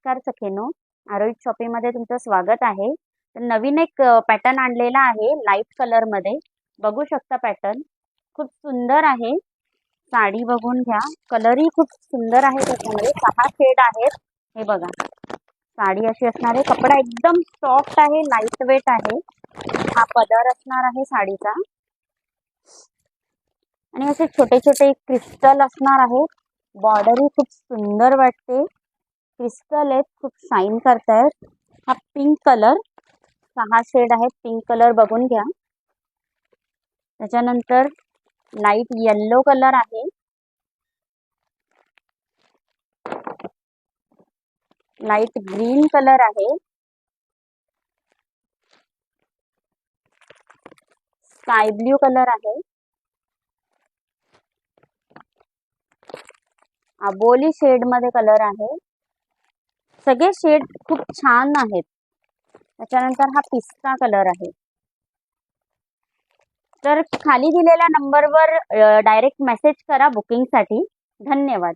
नमस्कार सखेनो, आरोही शॉपिंगमध्ये तुमचं स्वागत आहे. तर नवीन एक पॅटर्न आणलेला आहे लाईट कलरमध्ये. बघू शकता पॅटर्न खूप सुंदर आहे. साडी बघून घ्या, कलरही खूप सुंदर आहे. त्याच्यामध्ये 6 शेड आहेत. हे बघा, साडी अशी असणार आहे. कपडा एकदम सॉफ्ट आहे, लाईट वेट आहे. हा पदर असणार आहे साडीचा आणि असे छोटे छोटे क्रिस्टल असणार आहे. बॉर्डरही खूप सुंदर वाटते. क्रिस्टल आहेत, खूप शाईन करतायत. हा पिंक कलर, 6 शेड आहेत. पिंक कलर बघून घ्या. त्याच्यानंतर लाईट येल्लो कलर आहे. लाईट ग्रीन कलर आहे. स्काय ब्ल्यू कलर आहे. आबोली शेड मध्ये कलर आहे. सगळे शेड खूप छान आहेत. त्याच्यानंतर हा पिस्ता कलर आहे. तर खाली दिलेल्या नंबरवर डायरेक्ट मेसेज करा बुकिंगसाठी. धन्यवाद.